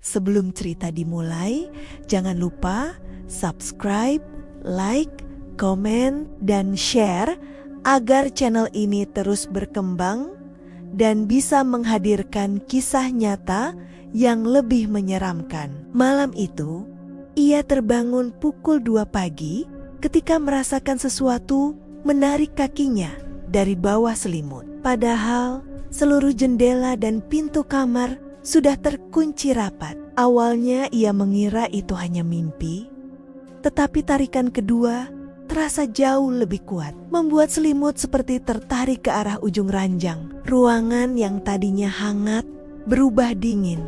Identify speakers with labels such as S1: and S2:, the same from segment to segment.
S1: Sebelum cerita dimulai, jangan lupa subscribe, like, komen, dan share agar channel ini terus berkembang dan bisa menghadirkan kisah nyata yang lebih menyeramkan. Malam itu, ia terbangun pukul 2 pagi ketika merasakan sesuatu menarik kakinya dari bawah selimut. Padahal seluruh jendela dan pintu kamar sudah terkunci rapat. Awalnya ia mengira itu hanya mimpi, tetapi tarikan kedua terasa jauh lebih kuat, membuat selimut seperti tertarik ke arah ujung ranjang. Ruangan yang tadinya hangat berubah dingin,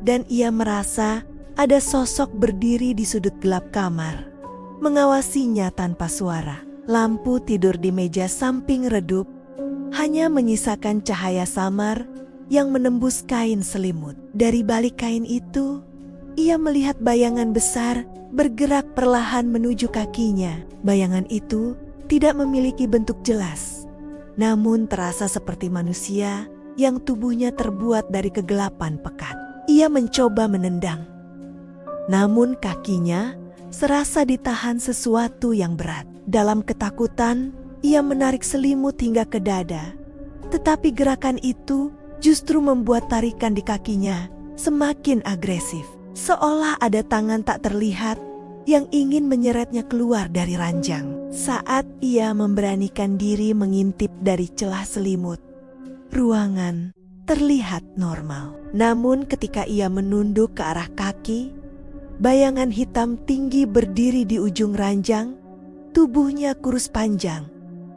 S1: dan ia merasa ada sosok berdiri di sudut gelap kamar, mengawasinya tanpa suara. Lampu tidur di meja samping redup, hanya menyisakan cahaya samar yang menembus kain selimut. Dari balik kain itu, ia melihat bayangan besar bergerak perlahan menuju kakinya. Bayangan itu tidak memiliki bentuk jelas, namun terasa seperti manusia yang tubuhnya terbuat dari kegelapan pekat. Ia mencoba menendang, namun kakinya serasa ditahan sesuatu yang berat. Dalam ketakutan, ia menarik selimut hingga ke dada, tetapi gerakan itu justru membuat tarikan di kakinya semakin agresif. Seolah ada tangan tak terlihat yang ingin menyeretnya keluar dari ranjang. Saat ia memberanikan diri mengintip dari celah selimut, ruangan terlihat normal. Namun ketika ia menunduk ke arah kaki, bayangan hitam tinggi berdiri di ujung ranjang. Tubuhnya kurus panjang,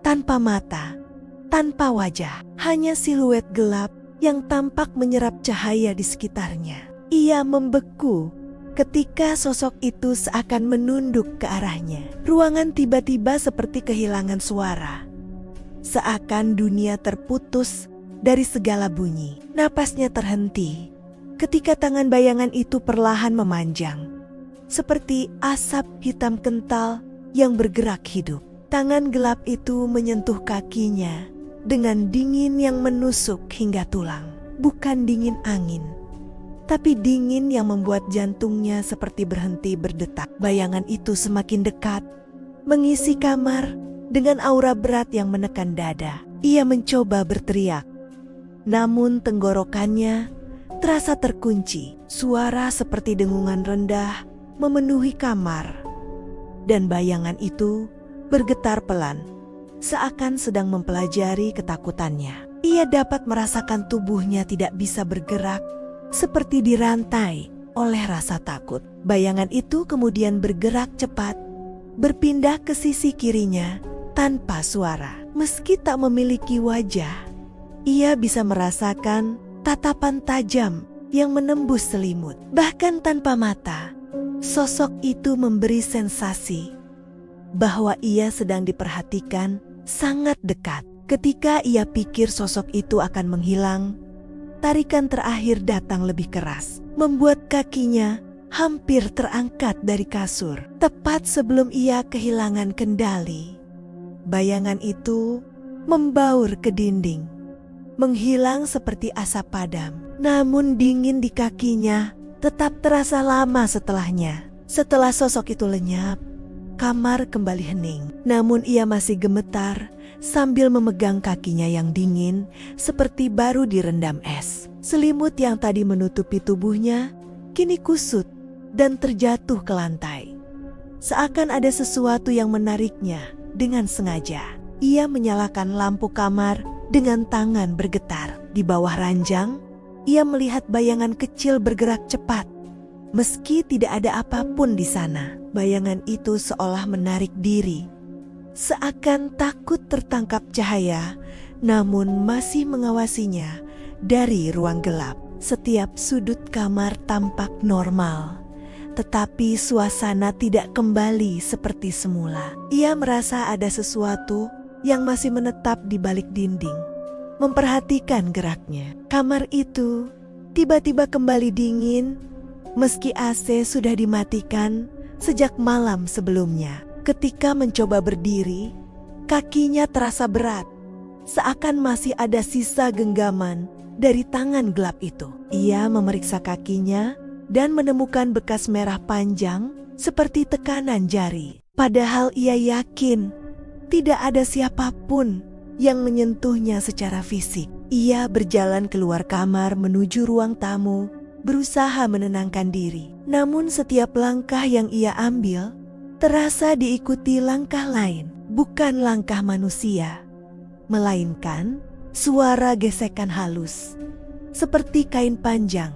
S1: tanpa mata, tanpa wajah, hanya siluet gelap yang tampak menyerap cahaya di sekitarnya. Ia membeku ketika sosok itu seakan menunduk ke arahnya. Ruangan tiba-tiba seperti kehilangan suara, seakan dunia terputus dari segala bunyi. Napasnya terhenti ketika tangan bayangan itu perlahan memanjang, seperti asap hitam kental yang bergerak hidup. Tangan gelap itu menyentuh kakinya dengan dingin yang menusuk hingga tulang. Bukan dingin angin, tapi dingin yang membuat jantungnya seperti berhenti berdetak. Bayangan itu semakin dekat, mengisi kamar dengan aura berat yang menekan dada. Ia mencoba berteriak, namun tenggorokannya terasa terkunci. Suara seperti dengungan rendah memenuhi kamar, dan bayangan itu bergetar pelan, seakan sedang mempelajari ketakutannya. Ia dapat merasakan tubuhnya tidak bisa bergerak, seperti dirantai oleh rasa takut. Bayangan itu kemudian bergerak cepat, berpindah ke sisi kirinya tanpa suara. Meski tak memiliki wajah, ia bisa merasakan tatapan tajam yang menembus selimut. Bahkan tanpa mata, sosok itu memberi sensasi bahwa ia sedang diperhatikan sangat dekat. Ketika ia pikir sosok itu akan menghilang, tarikan terakhir datang lebih keras, membuat kakinya hampir terangkat dari kasur. Tepat sebelum ia kehilangan kendali, bayangan itu membaur ke dinding, menghilang seperti asap padam. Namun dingin di kakinya tetap terasa lama setelahnya. Setelah sosok itu lenyap, kamar kembali hening. Namun ia masih gemetar sambil memegang kakinya yang dingin seperti baru direndam es. Selimut yang tadi menutupi tubuhnya kini kusut dan terjatuh ke lantai. Seakan ada sesuatu yang menariknya dengan sengaja. Ia menyalakan lampu kamar dengan tangan bergetar. Di bawah ranjang, ia melihat bayangan kecil bergerak cepat. Meski tidak ada apapun di sana, bayangan itu seolah menarik diri, seakan takut tertangkap cahaya, namun masih mengawasinya dari ruang gelap. Setiap sudut kamar tampak normal, tetapi suasana tidak kembali seperti semula. Ia merasa ada sesuatu yang masih menetap di balik dinding, memperhatikan geraknya. Kamar itu tiba-tiba kembali dingin, meski AC sudah dimatikan sejak malam sebelumnya. Ketika mencoba berdiri, kakinya terasa berat, seakan masih ada sisa genggaman dari tangan gelap itu. Ia memeriksa kakinya dan menemukan bekas merah panjang seperti tekanan jari. Padahal ia yakin tidak ada siapapun yang menyentuhnya secara fisik. Ia berjalan keluar kamar menuju ruang tamu, berusaha menenangkan diri. Namun setiap langkah yang ia ambil terasa diikuti langkah lain, bukan langkah manusia, melainkan suara gesekan halus, seperti kain panjang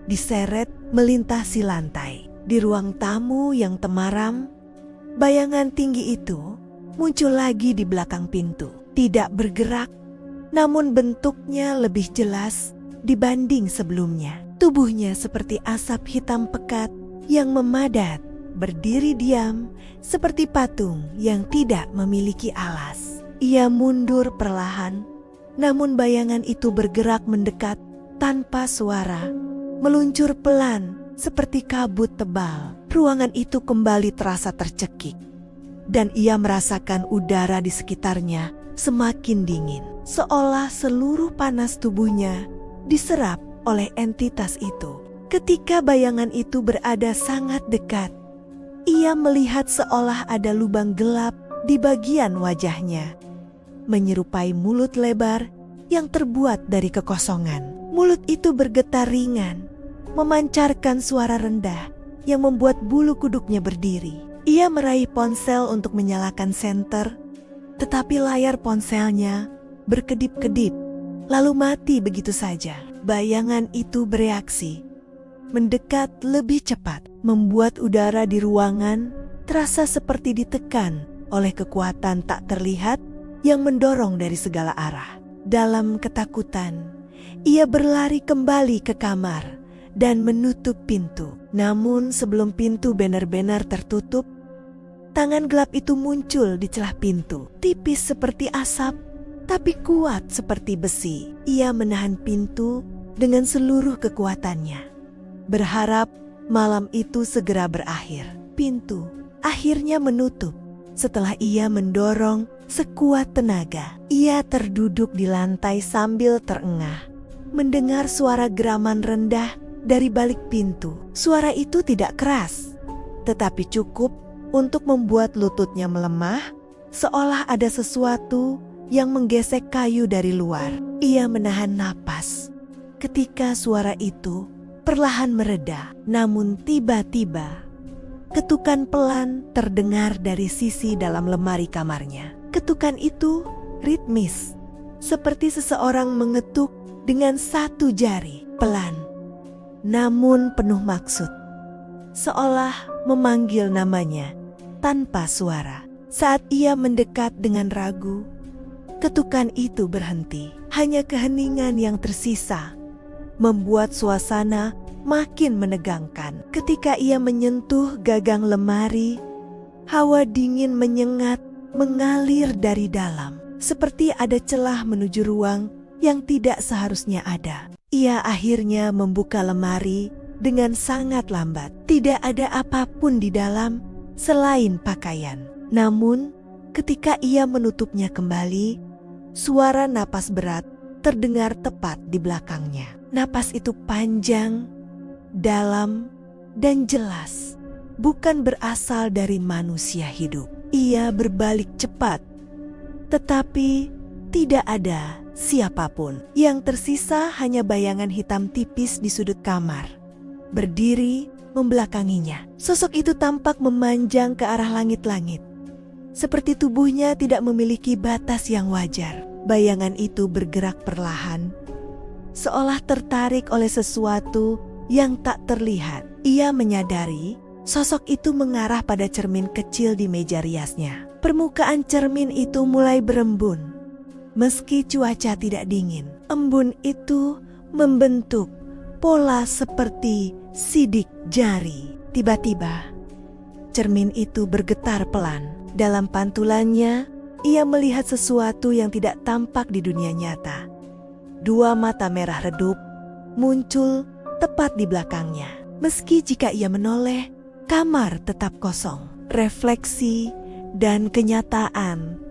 S1: diseret melintasi lantai. Di ruang tamu yang temaram, bayangan tinggi itu muncul lagi di belakang pintu. Tidak bergerak, namun bentuknya lebih jelas dibanding sebelumnya. Tubuhnya seperti asap hitam pekat yang memadat, berdiri diam seperti patung yang tidak memiliki alas. Ia mundur perlahan, namun bayangan itu bergerak mendekat tanpa suara, meluncur pelan seperti kabut tebal. Ruangan itu kembali terasa tercekik, dan ia merasakan udara di sekitarnya semakin dingin, seolah seluruh panas tubuhnya diserap oleh entitas itu. Ketika bayangan itu berada sangat dekat, ia melihat seolah ada lubang gelap di bagian wajahnya, menyerupai mulut lebar yang terbuat dari kekosongan. Mulut itu bergetar ringan, memancarkan suara rendah yang membuat bulu kuduknya berdiri. Ia meraih ponsel untuk menyalakan senter, tetapi layar ponselnya berkedip-kedip, lalu mati begitu saja. Bayangan itu bereaksi, mendekat lebih cepat, membuat udara di ruangan terasa seperti ditekan oleh kekuatan tak terlihat yang mendorong dari segala arah. Dalam ketakutan, ia berlari kembali ke kamar dan menutup pintu. Namun sebelum pintu benar-benar tertutup, tangan gelap itu muncul di celah pintu. Tipis seperti asap, tapi kuat seperti besi. Ia menahan pintu dengan seluruh kekuatannya, berharap malam itu segera berakhir. Pintu akhirnya menutup setelah ia mendorong sekuat tenaga. Ia terduduk di lantai sambil terengah, mendengar suara geraman rendah dari balik pintu. Suara itu tidak keras, tetapi cukup untuk membuat lututnya melemah, seolah ada sesuatu yang menggesek kayu dari luar. Ia menahan napas ketika suara itu perlahan mereda. Namun tiba-tiba ketukan pelan terdengar dari sisi dalam lemari kamarnya. Ketukan itu ritmis, seperti seseorang mengetuk dengan satu jari, pelan namun penuh maksud, seolah memanggil namanya tanpa suara. Saat ia mendekat dengan ragu, ketukan itu berhenti. Hanya keheningan yang tersisa membuat suasana makin menegangkan. Ketika ia menyentuh gagang lemari, hawa dingin menyengat mengalir dari dalam, seperti ada celah menuju ruang yang tidak seharusnya ada. Ia akhirnya membuka lemari dengan sangat lambat. Tidak ada apapun di dalam selain pakaian. Namun, ketika ia menutupnya kembali, suara napas berat terdengar tepat di belakangnya. Napas itu panjang, dalam, dan jelas, bukan berasal dari manusia hidup. Ia berbalik cepat, tetapi tidak ada siapapun. Yang tersisa hanya bayangan hitam tipis di sudut kamar, berdiri membelakanginya. Sosok itu tampak memanjang ke arah langit-langit, seperti tubuhnya tidak memiliki batas yang wajar. Bayangan itu bergerak perlahan, seolah tertarik oleh sesuatu yang tak terlihat. Ia menyadari sosok itu mengarah pada cermin kecil di meja riasnya. Permukaan cermin itu mulai berembun. Meski cuaca tidak dingin, embun itu membentuk pola seperti sidik jari. Tiba-tiba, cermin itu bergetar pelan. Dalam pantulannya, ia melihat sesuatu yang tidak tampak di dunia nyata. Dua mata merah redup muncul tepat di belakangnya. Meski jika ia menoleh, kamar tetap kosong. Refleksi dan kenyataan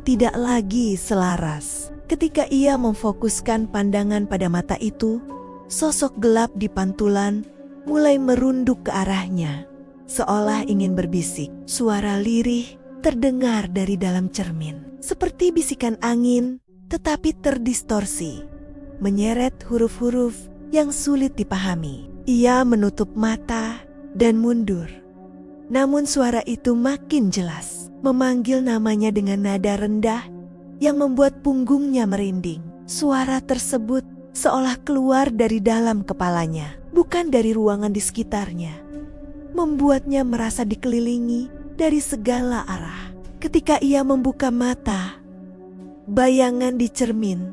S1: tidak lagi selaras. Ketika ia memfokuskan pandangan pada mata itu, sosok gelap di pantulan mulai merunduk ke arahnya, seolah ingin berbisik. Suara lirih terdengar dari dalam cermin, seperti bisikan angin tetapi terdistorsi, menyeret huruf-huruf yang sulit dipahami. Ia menutup mata dan mundur. Namun suara itu makin jelas, memanggil namanya dengan nada rendah yang membuat punggungnya merinding. Suara tersebut seolah keluar dari dalam kepalanya, bukan dari ruangan di sekitarnya. Membuatnya merasa dikelilingi dari segala arah. Ketika ia membuka mata, bayangan di cermin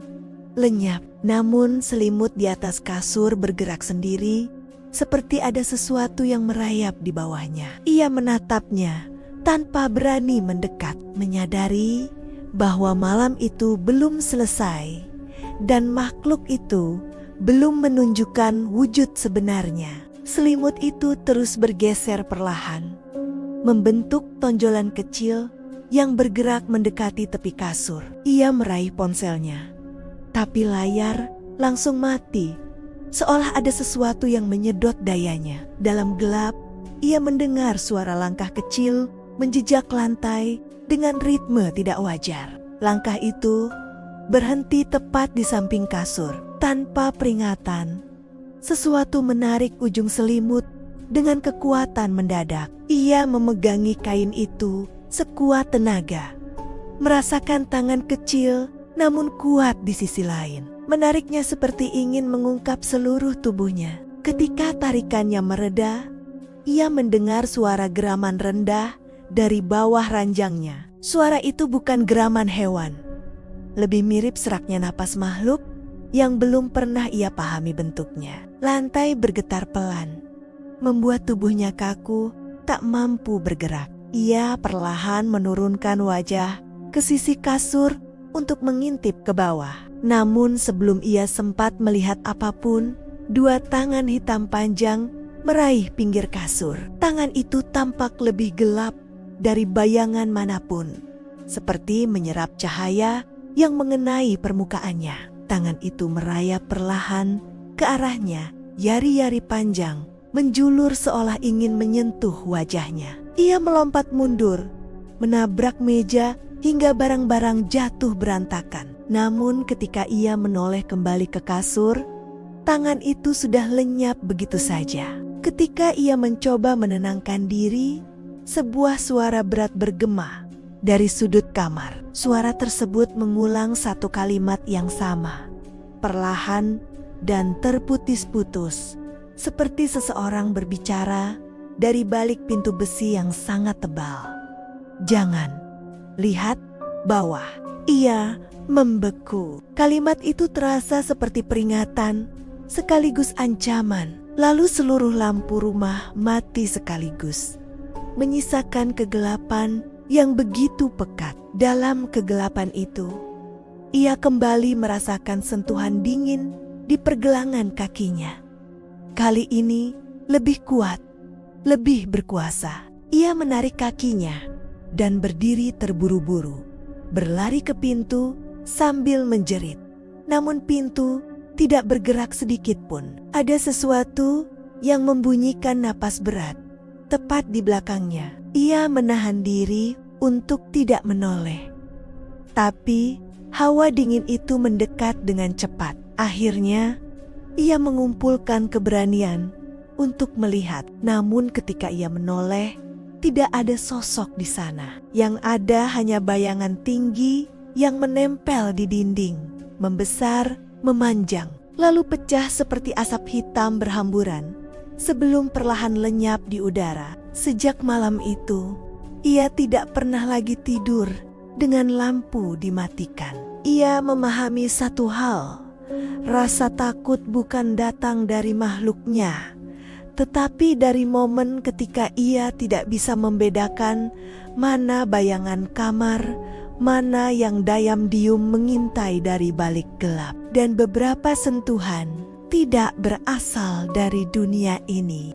S1: lenyap. Namun selimut di atas kasur bergerak sendiri, seperti ada sesuatu yang merayap di bawahnya. Ia menatapnya tanpa berani mendekat, menyadari bahwa malam itu belum selesai dan makhluk itu belum menunjukkan wujud sebenarnya. Selimut itu terus bergeser perlahan, membentuk tonjolan kecil yang bergerak mendekati tepi kasur. Ia meraih ponselnya, tapi layar langsung mati, seolah ada sesuatu yang menyedot dayanya. Dalam gelap, ia mendengar suara langkah kecil menjejak lantai dengan ritme tidak wajar. Langkah itu berhenti tepat di samping kasur. Tanpa peringatan, sesuatu menarik ujung selimut dengan kekuatan mendadak. Ia memegangi kain itu sekuat tenaga, merasakan tangan kecil namun kuat di sisi lain. Menariknya seperti ingin mengungkap seluruh tubuhnya. Ketika tarikannya mereda, ia mendengar suara geraman rendah dari bawah ranjangnya. Suara itu bukan geraman hewan, lebih mirip seraknya napas makhluk yang belum pernah ia pahami bentuknya. Lantai bergetar pelan, membuat tubuhnya kaku, tak mampu bergerak. Ia perlahan menurunkan wajah ke sisi kasur untuk mengintip ke bawah. Namun sebelum ia sempat melihat apapun, dua tangan hitam panjang meraih pinggir kasur. Tangan itu tampak lebih gelap dari bayangan manapun, seperti menyerap cahaya yang mengenai permukaannya. Tangan itu merayap perlahan ke arahnya, jari-jari panjang menjulur seolah ingin menyentuh wajahnya. Ia melompat mundur, menabrak meja hingga barang-barang jatuh berantakan. Namun ketika ia menoleh kembali ke kasur, tangan itu sudah lenyap begitu saja. Ketika ia mencoba menenangkan diri, sebuah suara berat bergema dari sudut kamar. Suara tersebut mengulang satu kalimat yang sama, perlahan dan terputus-putus, seperti seseorang berbicara dari balik pintu besi yang sangat tebal. "Jangan lihat bawah." Ia membeku. Kalimat itu terasa seperti peringatan sekaligus ancaman. Lalu seluruh lampu rumah mati sekaligus, menyisakan kegelapan yang begitu pekat. Dalam kegelapan itu, ia kembali merasakan sentuhan dingin di pergelangan kakinya. Kali ini lebih kuat, lebih berkuasa. Ia menarik kakinya dan berdiri terburu-buru, berlari ke pintu sambil menjerit. Namun pintu tidak bergerak sedikit pun. Ada sesuatu yang membunyikan napas berat tepat di belakangnya. Ia menahan diri untuk tidak menoleh, tapi hawa dingin itu mendekat dengan cepat. Akhirnya ia mengumpulkan keberanian untuk melihat. Namun ketika ia menoleh, tidak ada sosok di sana. Yang ada hanya bayangan tinggi yang menempel di dinding, membesar, memanjang, lalu pecah seperti asap hitam berhamburan sebelum perlahan lenyap di udara. Sejak malam itu, ia tidak pernah lagi tidur dengan lampu dimatikan. Ia memahami satu hal, rasa takut bukan datang dari makhluknya, tetapi dari momen ketika ia tidak bisa membedakan mana bayangan kamar, mana yang diam-diam mengintai dari balik gelap. Dan beberapa sentuhan tidak berasal dari dunia ini.